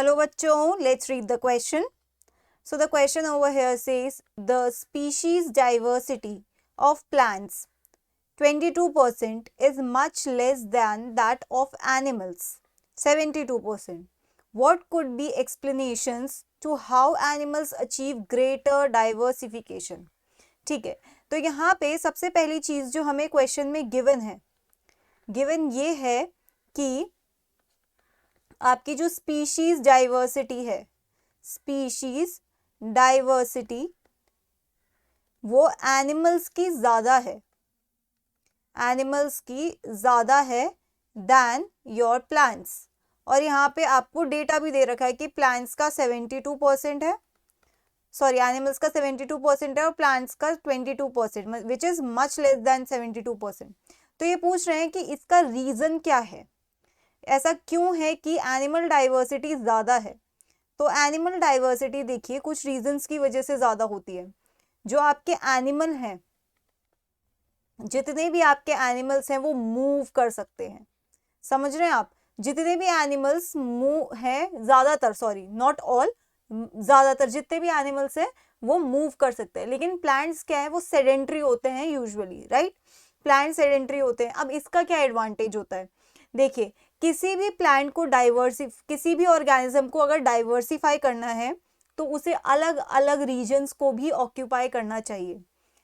Hello bachcho, let's read the question. So the question over here says the species diversity of plants 22% is much less than that of animals 72%. What could be explanations to how animals achieve greater diversification? ठीक है, तो यहाँ पे सबसे पहली चीज जो हमें क्वेश्चन में गिवन है, गिवन ये है कि आपकी जो स्पीशीज डाइवर्सिटी है, स्पीशीज डाइवर्सिटी वो एनिमल्स की ज़्यादा है, एनिमल्स की ज़्यादा है दैन योर प्लांट्स। और यहाँ पे आपको डेटा भी दे रखा है कि प्लांट्स का 72% है, सॉरी एनिमल्स का 72% है और प्लांट्स का 22%, which is much less than 72%। तो ये पूछ रहे हैं कि इसका रीज़न क्या है, ऐसा क्यों है कि एनिमल डाइवर्सिटी ज़्यादा है। तो एनिमल डाइवर्सिटी देखिए कुछ रीजंस की वजह से ज़्यादा होती है। जो आपके एनिमल हैं, जितने भी आपके एनिमल्स हैं वो मूव कर सकते हैं, समझ रहे हैं आप, जितने भी एनिमल्स मूव हैं, ज़्यादातर, सॉरी नॉट ऑल, ज़्यादातर जितने भी एनिमल्स हैं वो मूव कर सकते हैं। लेकिन प्लांट्स क्या है, वो सेडेंट्री होते हैं यूजुअली, राइट, प्लांट सेडेंट्री होते हैं। अब इसका क्या एडवांटेज होता है, देखिए किसी भी प्लांट को किसी भी ऑर्गेनिज्म को अगर डाइवर्सिफाई करना है तो उसे अलग अलग रीजन्स को भी ऑक्यूपाई करना चाहिए।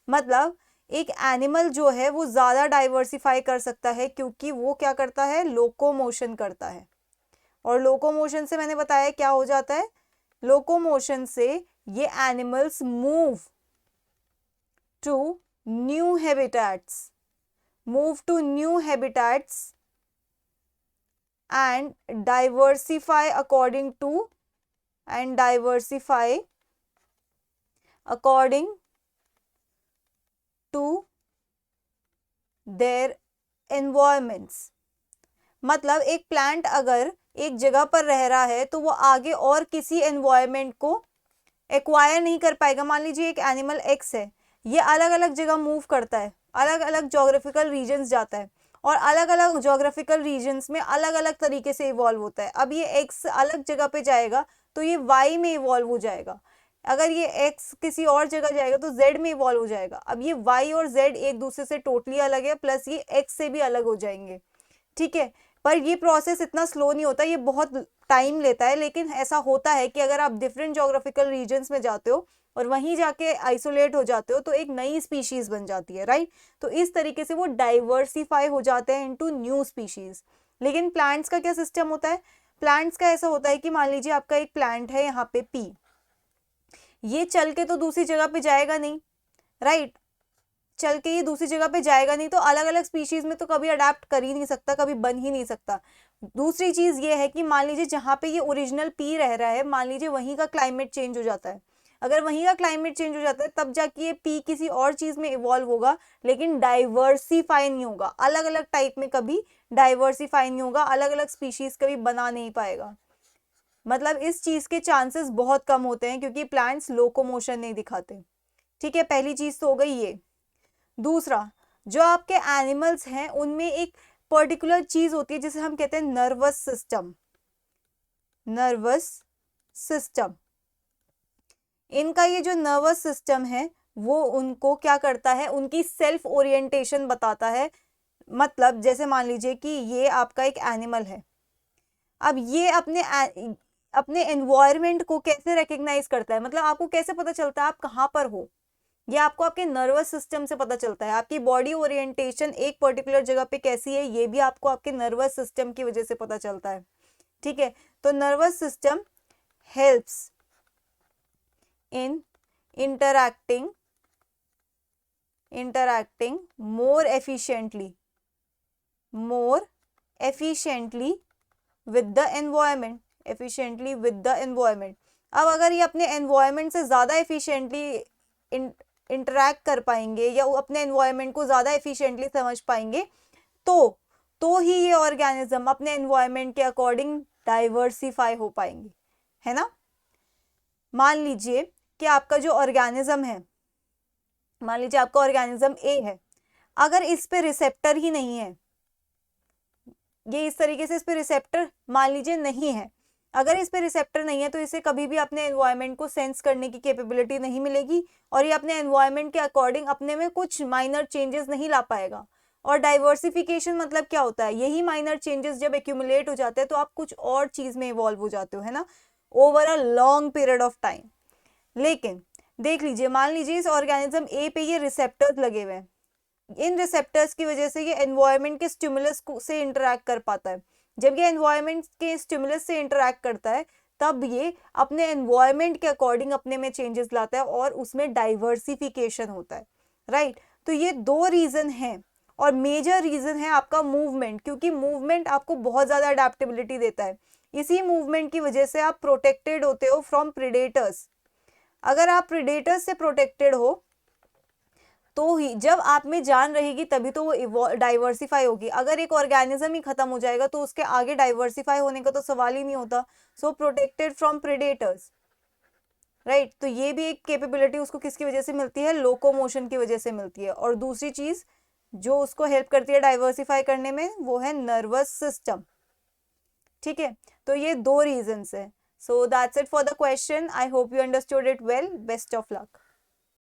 मतलब एक एनिमल जो है वो ज़्यादा डाइवर्सिफाई कर सकता है क्योंकि वो क्या करता है, लोकोमोशन करता है। और लोकोमोशन से मैंने बताया क्या हो जाता है, लोकोमोशन से ये animals move to new habitats, move to new habitats and diversify according to their environments। मतलब एक प्लांट अगर एक जगह पर रह रहा है तो वो आगे और किसी एनवायरमेंट को एक्वायर नहीं कर पाएगा। मान लीजिए एक एनिमल एक्स है, ये अलग अलग जगह मूव करता है, अलग अलग जोग्राफिकल रीजन्स जाता है और अलग अलग जोग्राफिकल रीजन्स में अलग अलग तरीके से इवॉल्व होता है। अब ये एक्स अलग जगह पे जाएगा तो ये वाई में इवॉल्व हो जाएगा, अगर ये एक्स किसी और जगह जाएगा तो जेड में इवॉल्व हो जाएगा। अब ये वाई और जेड एक दूसरे से टोटली अलग है, प्लस ये एक्स से भी अलग हो जाएंगे, ठीक है। पर ये प्रोसेस इतना स्लो नहीं होता, ये बहुत टाइम लेता है। लेकिन ऐसा होता है कि अगर आप डिफरेंट जोग्राफिकल रीजन्स में जाते हो और वहीं जाके आइसोलेट हो जाते हो तो एक नई स्पीशीज बन जाती है, राइट। तो इस तरीके से वो डाइवर्सिफाई हो जाते हैं इनटू न्यू स्पीशीज। लेकिन प्लांट्स का क्या सिस्टम होता है, प्लांट्स का ऐसा होता है कि मान लीजिए आपका एक प्लांट है यहाँ पे पी, ये चल के तो दूसरी जगह पे जाएगा नहीं, राइट, चल के ये दूसरी जगह पे जाएगा नहीं, तो अलग अलग स्पीशीज में तो कभी अडेप्ट कर ही नहीं सकता, कभी बन ही नहीं सकता। दूसरी चीज ये है कि मान लीजिए जहाँ पे ये ओरिजिनल पी रह रहा है, मान लीजिए वहीं का क्लाइमेट चेंज हो जाता है। अगर वहीं का क्लाइमेट चेंज हो जाता है तब जाके ये पी किसी और चीज में इवॉल्व होगा, लेकिन डाइवर्सिफाई नहीं होगा, अलग अलग टाइप में कभी डाइवर्सिफाई नहीं होगा, अलग अलग स्पीशीज कभी बना नहीं पाएगा। मतलब इस चीज के चांसेस बहुत कम होते हैं क्योंकि प्लांट्स लोकोमोशन नहीं दिखाते, ठीक है। पहली चीज तो हो गई ये। दूसरा, जो आपके एनिमल्स हैं उनमें एक पर्टिकुलर चीज होती है जिसे हम कहते हैं नर्वस सिस्टम, नर्वस सिस्टम। इनका ये जो नर्वस सिस्टम है वो उनको क्या करता है, उनकी सेल्फ ओरिएंटेशन बताता है। मतलब जैसे मान लीजिए कि ये आपका एक एनिमल है, अब ये अपने एनवायरमेंट को कैसे रिकग्नाइज करता है, मतलब आपको कैसे पता चलता है आप कहाँ पर हो, ये आपको आपके नर्वस सिस्टम से पता चलता है। आपकी बॉडी ओरिएंटेशन एक पर्टिकुलर जगह पे कैसी है ये भी आपको आपके नर्वस सिस्टम की वजह से पता चलता है, ठीक है। तो nervous system helps in interacting more efficiently with the environment, अब अगर ये अपने एनवायरमेंट से ज़्यादा एफिशिएंटली इंटरैक्ट कर पाएंगे या अपने एनवायरमेंट को ज़्यादा एफिशिएंटली समझ पाएंगे तो ही ये ऑर्गेनिज्म अपने एनवायरमेंट के अकॉर्डिंग डाइवर्सिफाई हो पाएंगे, है ना। मान लीजिए कि आपका जो ऑर्गेनिज्म है, मान लीजिए आपका ऑर्गेनिज्म ए है, अगर इस पे रिसेप्टर ही नहीं है, ये इस तरीके से इस पे रिसेप्टर मान लीजिए नहीं है, अगर इस पे रिसेप्टर नहीं है तो इसे कभी भी अपने एनवायरनमेंट को सेंस करने की कैपेबिलिटी नहीं मिलेगी और ये अपने एनवायरनमेंट के अकॉर्डिंग अपने में कुछ माइनर चेंजेस नहीं ला पाएगा। और डाइवर्सिफिकेशन मतलब क्या होता है, यही माइनर चेंजेस जब एक्यूमुलेट हो जाते हैं तो आप कुछ और चीज में इवॉल्व हो जाते हो, है ना, over a long period of time. लेकिन देख लीजिए, मान लीजिए इस ऑर्गेनिज्म ए पे ये रिसेप्टर्स लगे हुए हैं, इन रिसेप्टर्स की वजह से ये एनवायरनमेंट के स्टिमुलस से इंटरैक्ट कर पाता है। जब ये एनवायरनमेंट के स्टिमुलस से इंटरैक्ट करता है तब ये अपने एनवायरनमेंट के अकॉर्डिंग अपने में चेंजेस लाता है और उसमें डाइवर्सिफिकेशन होता है, राइट। तो ये दो रीजन है और मेजर रीजन है आपका मूवमेंट, क्योंकि मूवमेंट आपको बहुत ज्यादा अडेप्टेबिलिटी देता है। इसी मूवमेंट की वजह से आप प्रोटेक्टेड होते हो फ्रॉम प्रीडेटर्स। अगर आप प्रीडेटर्स से प्रोटेक्टेड हो तो ही, जब आप में जान रहेगी तभी तो वो डाइवर्सिफाई होगी। अगर एक ऑर्गेनिज्म ही खत्म हो जाएगा तो उसके आगे डाइवर्सिफाई होने का तो सवाल ही नहीं होता। सो प्रोटेक्टेड फ्रॉम प्रेडेटर्स, राइट। तो ये भी एक कैपेबिलिटी उसको किसकी वजह से मिलती है, लोकोमोशन की वजह से मिलती है। और दूसरी चीज जो उसको हेल्प करती है डाइवर्सिफाई करने में वो है नर्वस सिस्टम, ठीक है। तो ये दो रीजंस है। So that's it for the question. I hope you understood it well. Best of luck.